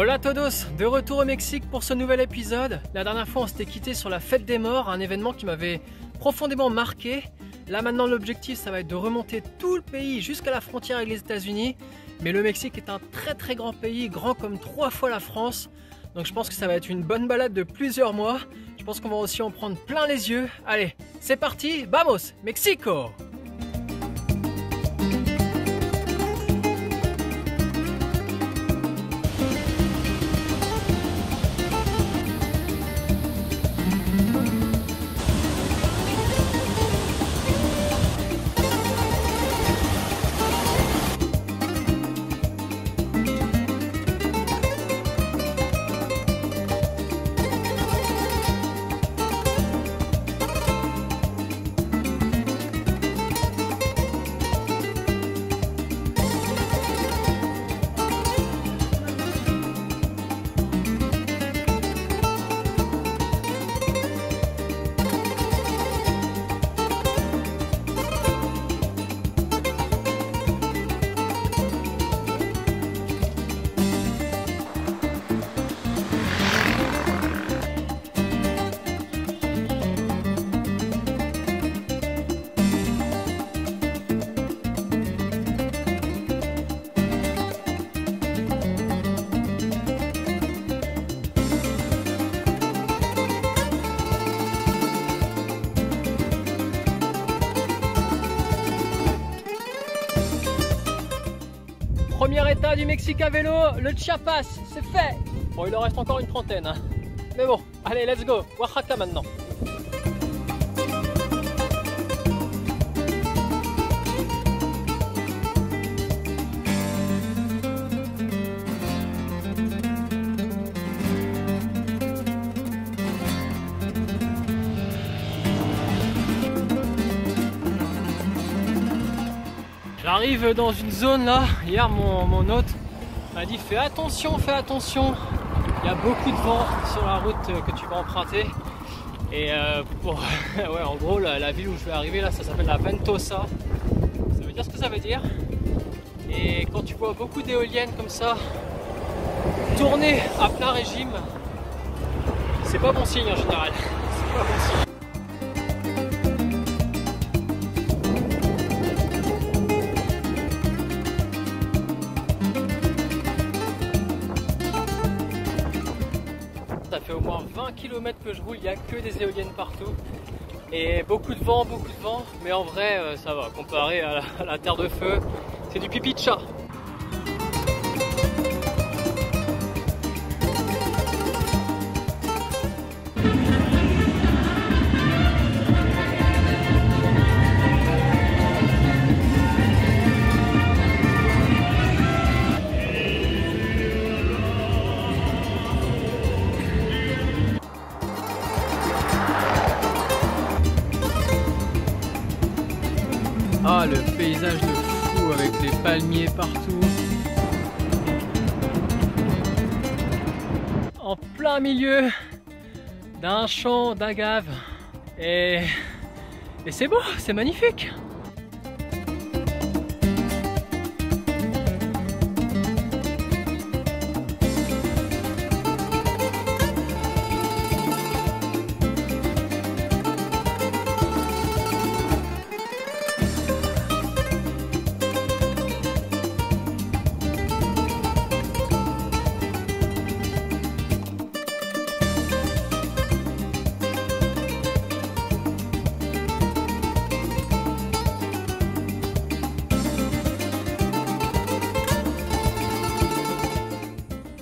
Hola todos, de retour au Mexique pour ce nouvel épisode. La dernière fois on s'était quitté sur la fête des morts, un événement qui m'avait profondément marqué. Là maintenant l'objectif ça va être de remonter tout le pays jusqu'à la frontière avec les États-Unis. Mais le Mexique est un très grand pays, grand comme 3 fois la France. Donc je pense que ça va être une bonne balade de plusieurs mois. Je pense qu'on va aussi en prendre plein les yeux. Allez, c'est parti, vamos, Mexico! Premier état du Mexique à vélo, le Chiapas, c'est fait. Bon, il en reste encore une trentaine, hein. Mais bon, allez, let's go, Oaxaca maintenant. J'arrive dans une zone là, hier mon hôte m'a dit fais attention, il y a beaucoup de vent sur la route que tu vas emprunter. Et ouais, en gros la ville où je vais arriver là, ça s'appelle la Ventosa, ça veut dire ce que ça veut dire. Et quand tu vois beaucoup d'éoliennes comme ça tourner à plein régime, c'est pas bon signe en général, c'est pas bon signe. Ça fait au moins 20 km que je roule, il n'y a que des éoliennes partout. Et beaucoup de vent, mais en vrai ça va, comparé à la terre de feu, c'est du pipi de chat. Ah, le paysage de fou avec les palmiers partout. En plein milieu d'un champ d'agave. Et c'est beau, c'est magnifique.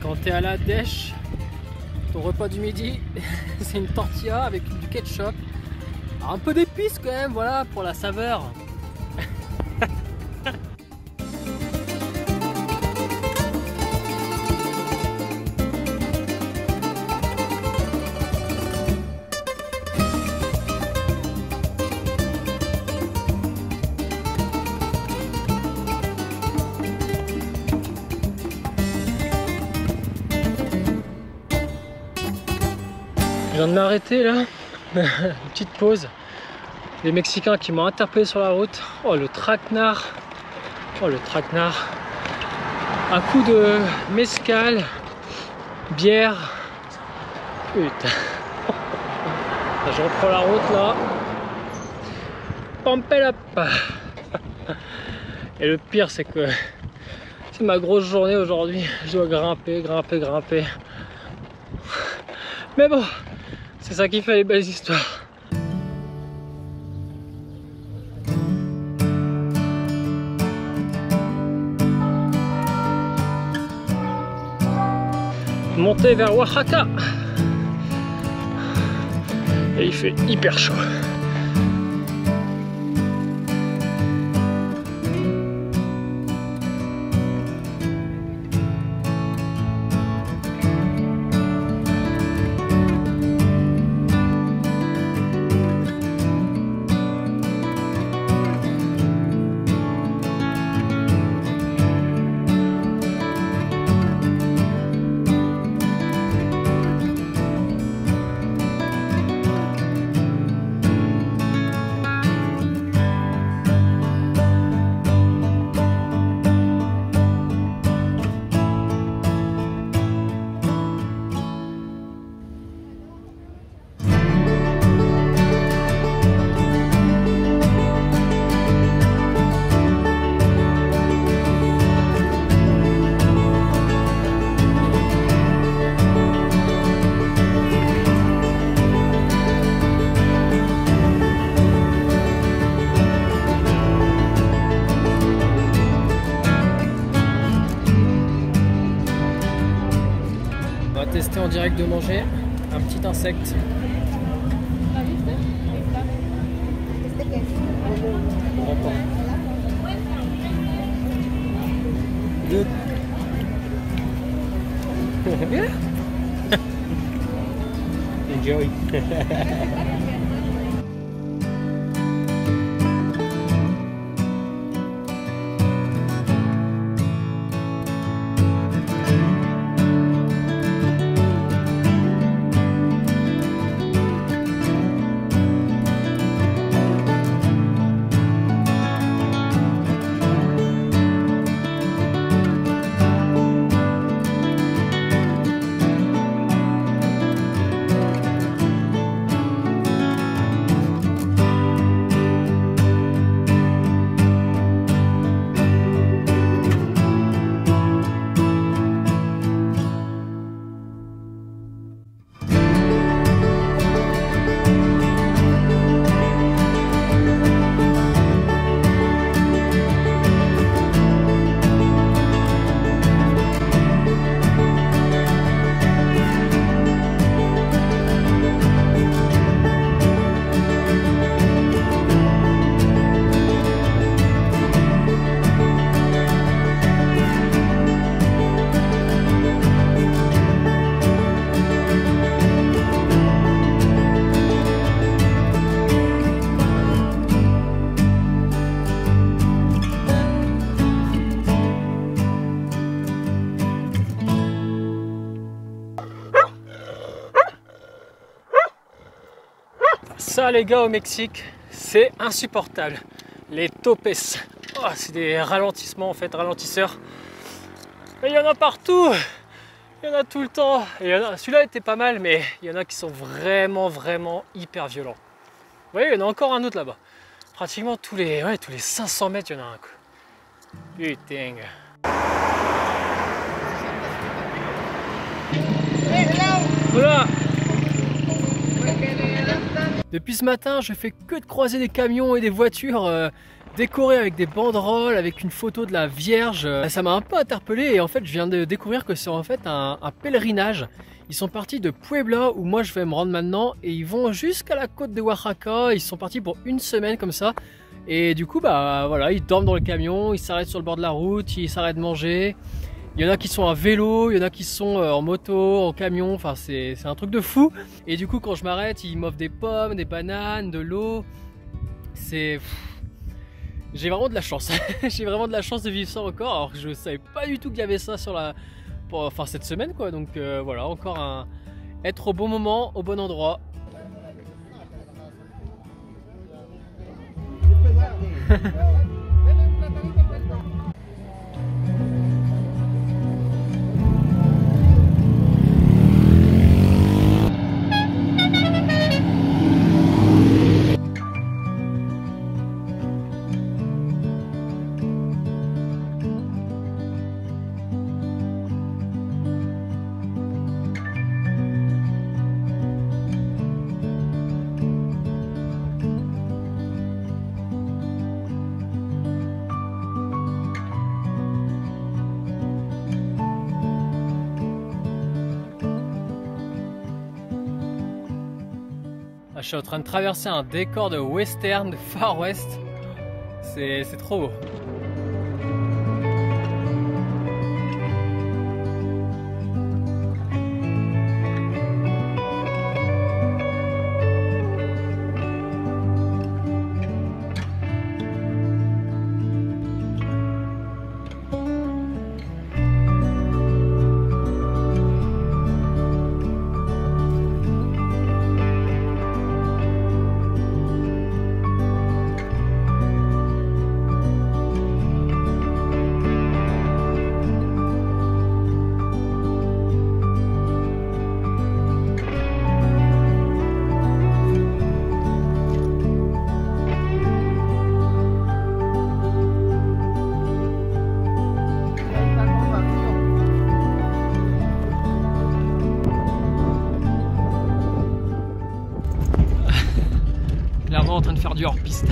Quand tu es à la dèche, ton repas du midi, c'est une tortilla avec du ketchup. Alors un peu d'épices quand même, voilà, pour la saveur. Je viens de m'arrêter là, une petite pause. Les Mexicains qui m'ont interpellé sur la route. Oh le traquenard. Oh le traquenard. Un coup de mezcal bière. Putain. Je reprends la route là. Pampelap. Et le pire c'est que c'est ma grosse journée aujourd'hui. Je dois grimper. Mais bon, c'est ça qui fait les belles histoires. Monter vers Oaxaca. Et il fait hyper chaud. Tester en direct de manger un petit insecte. Good. Enjoy. Ça les gars au Mexique, c'est insupportable. Les topes, oh, c'est des ralentissements en fait, ralentisseurs. Mais il y en a partout, il y en a tout le temps. Celui-là était pas mal, mais il y en a qui sont vraiment hyper violents. Vous voyez, il y en a encore un autre là-bas. Pratiquement tous les 500 mètres, il y en a un. Putain. Voilà. Depuis ce matin, je fais que de croiser des camions et des voitures décorées avec des banderoles, avec une photo de la Vierge. Ça m'a un peu interpellé et en fait, je viens de découvrir que c'est en fait un pèlerinage. Ils sont partis de Puebla, où moi je vais me rendre maintenant, et ils vont jusqu'à la côte de Oaxaca. Ils sont partis pour une semaine comme ça. Et du coup, bah voilà, ils dorment dans le camion, ils s'arrêtent sur le bord de la route, ils s'arrêtent manger. Il y en a qui sont à vélo, il y en a qui sont en moto, en camion, enfin c'est un truc de fou. Et du coup quand je m'arrête, ils m'offrent des pommes, des bananes, de l'eau. J'ai vraiment de la chance. J'ai vraiment de la chance de vivre ça encore, alors que je savais pas du tout qu'il y avait ça sur cette semaine quoi. Donc voilà, encore être au bon moment, au bon endroit. Je suis en train de traverser un décor de western, de Far West. C'est trop beau. En train de faire du hors-piste.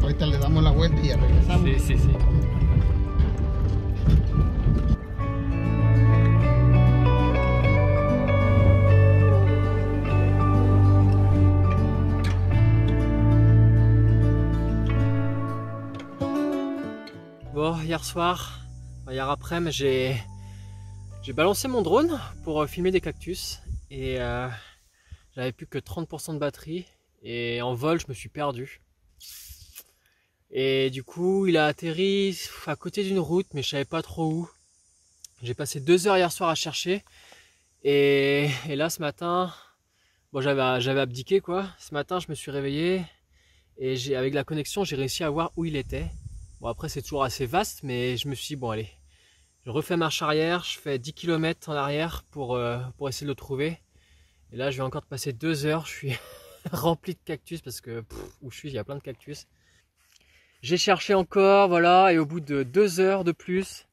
Ahorita le damos la vuelta y ya regresamos. Sí. Bon, hier soir, hier après, j'ai balancé mon drone pour filmer des cactus. Et j'avais plus que 30% de batterie et en vol je me suis perdu. Et du coup il a atterri à côté d'une route mais je savais pas trop où. J'ai passé 2 heures hier soir à chercher et là ce matin, bon j'avais abdiqué quoi. Ce matin je me suis réveillé et avec la connexion j'ai réussi à voir où il était. Bon après c'est toujours assez vaste mais je me suis dit bon allez. Je refais marche arrière, je fais 10 km en arrière pour essayer de le trouver. Et là, je vais encore passer 2 heures. Je suis rempli de cactus parce que où je suis, il y a plein de cactus. J'ai cherché encore, voilà, et au bout de 2 heures de plus,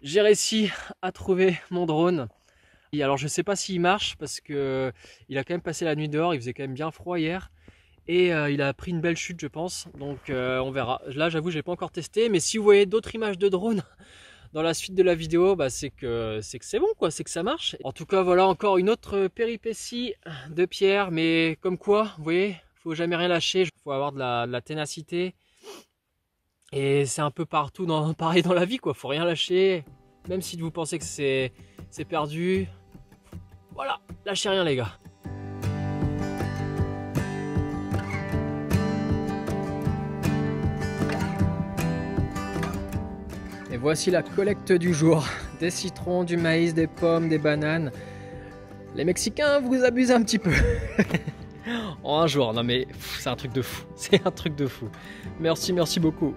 j'ai réussi à trouver mon drone. Et alors, je sais pas s'il marche parce que il a quand même passé la nuit dehors. Il faisait quand même bien froid hier. Et il a pris une belle chute, je pense. Donc, on verra. Là, j'avoue, j'ai pas encore testé. Mais si vous voyez d'autres images de drone dans la suite de la vidéo, bah c'est que c'est bon quoi, c'est que ça marche. En tout cas voilà encore une autre péripétie de Pierre, mais comme quoi, vous voyez, faut jamais rien lâcher, faut avoir de la ténacité. Et c'est un peu partout, pareil dans la vie quoi, faut rien lâcher. Même si vous pensez que c'est perdu, voilà, lâchez rien les gars. Et voici la collecte du jour. Des citrons, du maïs, des pommes, des bananes. Les Mexicains, vous abusez un petit peu. En un jour, non mais c'est un truc de fou. C'est un truc de fou. Merci beaucoup.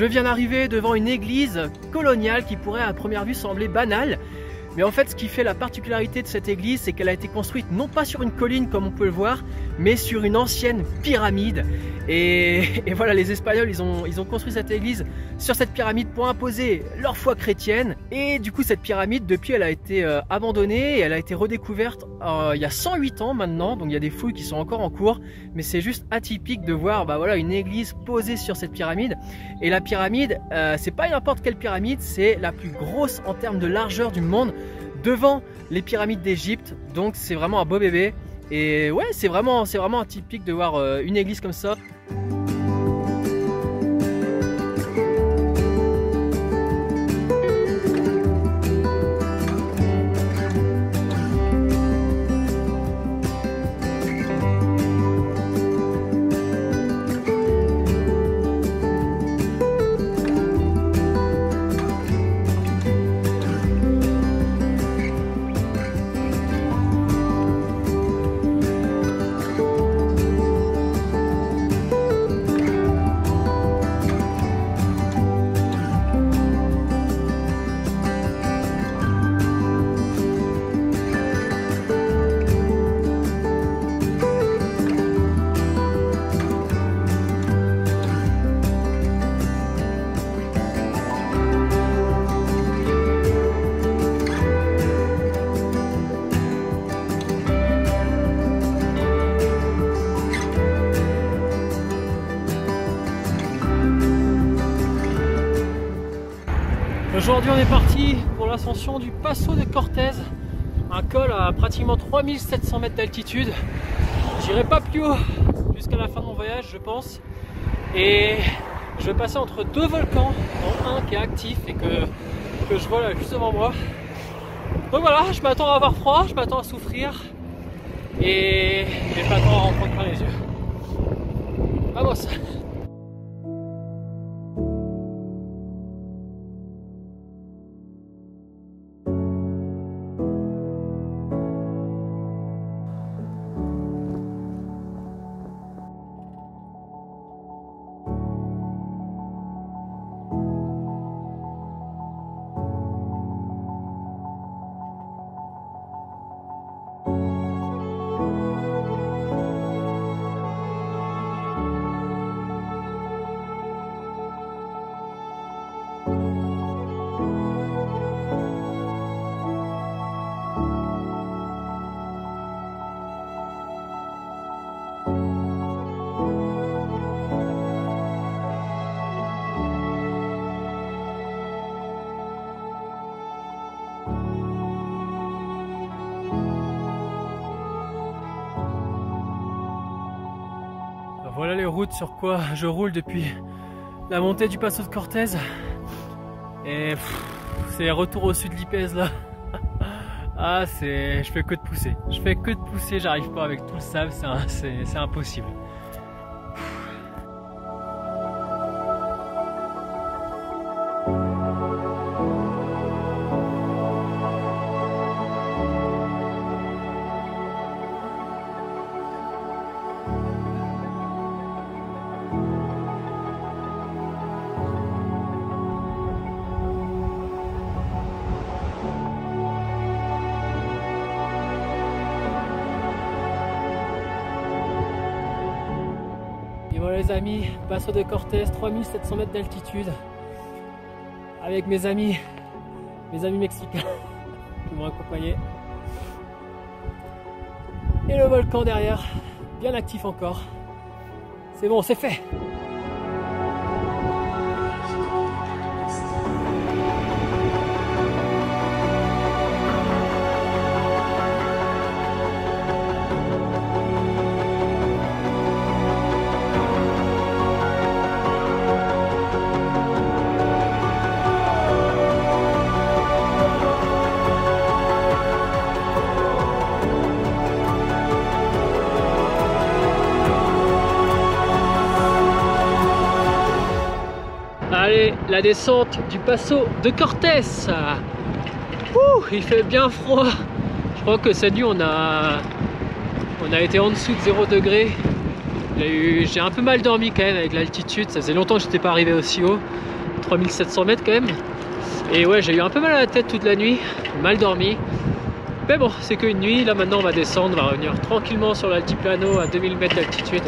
Je viens d'arriver devant une église coloniale qui pourrait à première vue sembler banale, Mais en fait, ce qui fait la particularité de cette église, c'est qu'elle a été construite non pas sur une colline comme on peut le voir, mais sur une ancienne pyramide. Et voilà, les Espagnols, ils ont construit cette église sur cette pyramide pour imposer leur foi chrétienne. Et du coup, cette pyramide, depuis, elle a été abandonnée et elle a été redécouverte il y a 108 ans maintenant. Donc il y a des fouilles qui sont encore en cours, mais c'est juste atypique de voir voilà, une église posée sur cette pyramide. Et la pyramide, c'est pas n'importe quelle pyramide, c'est la plus grosse en termes de largeur du monde, devant les pyramides d'Égypte. Donc c'est vraiment un beau bébé. Et ouais, c'est vraiment atypique de voir une église comme ça. Aujourd'hui on est parti pour l'ascension du Paso de Cortés, un col à pratiquement 3700 mètres d'altitude. J'irai pas plus haut jusqu'à la fin de mon voyage je pense. Et je vais passer entre deux volcans, dont un qui est actif et que je vois là juste devant moi. Donc voilà, je m'attends à avoir froid, je m'attends à souffrir et je m'attends à en prendre plein les yeux. Vamos! Voilà les routes sur quoi je roule depuis la montée du Paso de Cortés. Et c'est retour au sud d'Ypès là. Ah, je fais que de pousser. Je fais que de pousser, j'arrive pas avec tout le sable, c'est impossible. Voilà les amis, Paso de Cortés, 3700 mètres d'altitude, avec mes amis mexicains qui m'ont accompagné. Et le volcan derrière, bien actif encore. C'est bon, c'est fait. Allez, la descente du Paso de Cortés. Il fait bien froid. Je crois que cette nuit on a été en dessous de 0 degré. J'ai un peu mal dormi quand même avec l'altitude. Ça faisait longtemps que je n'étais pas arrivé aussi haut. 3700 mètres quand même. Et ouais, j'ai eu un peu mal à la tête toute la nuit, mal dormi. Mais bon, c'est qu'une nuit. Là maintenant on va descendre, on va revenir tranquillement sur l'altiplano à 2000 mètres d'altitude.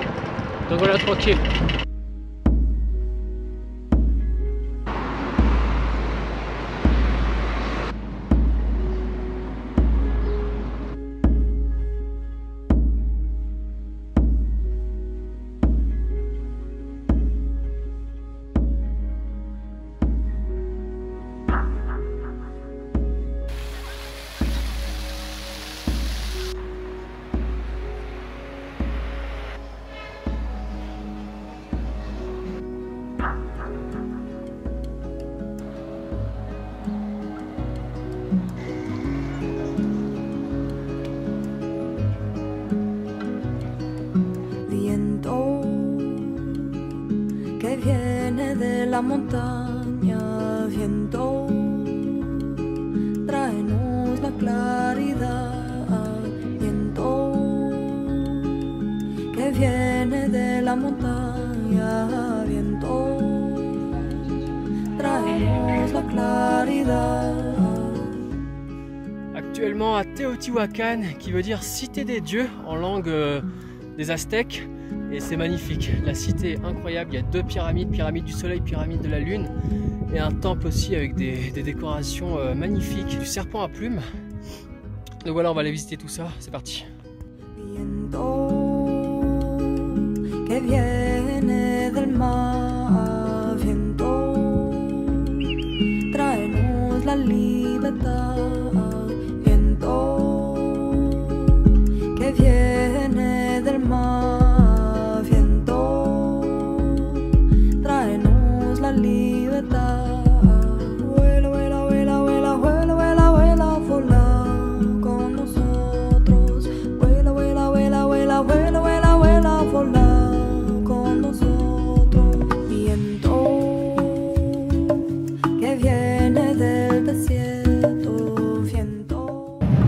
Donc voilà, tranquille. Que viene de la montaña, viento, tráenos la claridad, viento, que viene de la montaña, viento, tráenos la claridad. Actuellement à Teotihuacan, qui veut dire cité des dieux en langue des Aztèques. Et c'est magnifique, la cité est incroyable, il y a 2 pyramides, pyramide du soleil, pyramide de la lune, et un temple aussi avec des décorations magnifiques, du serpent à plumes. Donc voilà, on va aller visiter tout ça, c'est parti. Que viene del mar, viento, tráenos la libertad, viento, que viene del mar.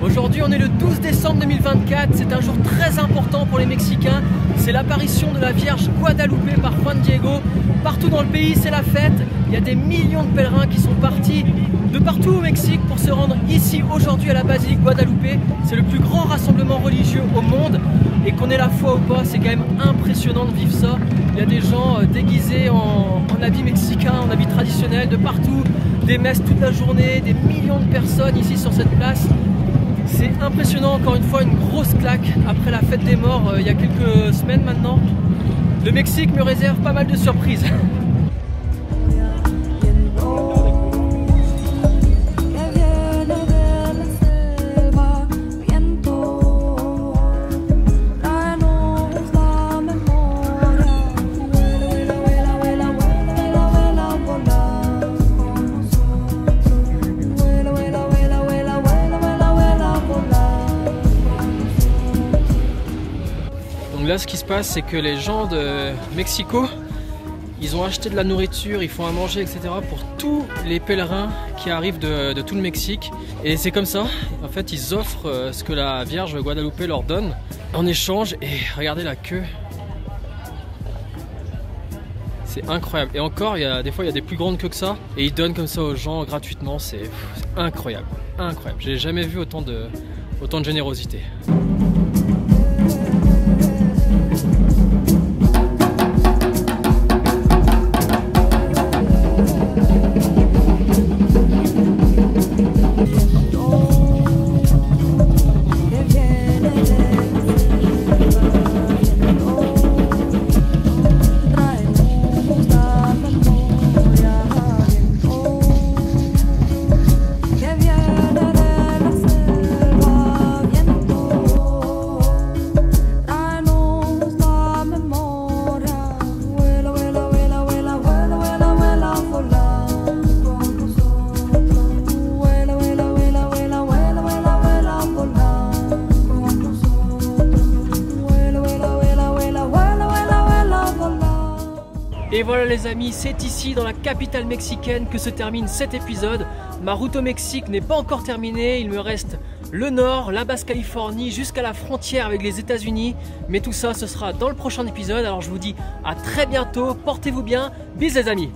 Aujourd'hui on est le 12 décembre 2024, c'est un jour très important pour les Mexicains. C'est l'apparition de la Vierge Guadalupe par Juan Diego. Partout dans le pays c'est la fête, il y a des millions de pèlerins qui sont partis de partout au Mexique pour se rendre ici aujourd'hui à la basilique Guadalupe. C'est le plus grand rassemblement religieux au monde et qu'on ait la foi ou pas, c'est quand même impressionnant de vivre ça. Il y a des gens déguisés en habits mexicains, en habits traditionnels de partout, des messes toute la journée, des millions de personnes ici sur cette place. C'est impressionnant, encore une fois, une grosse claque après la fête des morts il y a quelques semaines maintenant. Le Mexique me réserve pas mal de surprises. Là, ce qui se passe, c'est que les gens de Mexico, ils ont acheté de la nourriture, ils font à manger, etc. pour tous les pèlerins qui arrivent de tout le Mexique. Et c'est comme ça, en fait, ils offrent ce que la Vierge Guadalupe leur donne en échange. Et regardez la queue. C'est incroyable. Et encore, des fois, il y a des plus grandes queues que ça. Et ils donnent comme ça aux gens gratuitement. C'est incroyable. Incroyable. J'ai jamais vu autant de générosité. Et voilà les amis, c'est ici dans la capitale mexicaine que se termine cet épisode. Ma route au Mexique n'est pas encore terminée, il me reste le nord, la Basse-Californie jusqu'à la frontière avec les États-Unis. Mais tout ça, ce sera dans le prochain épisode. Alors je vous dis à très bientôt, portez-vous bien, bisous les amis.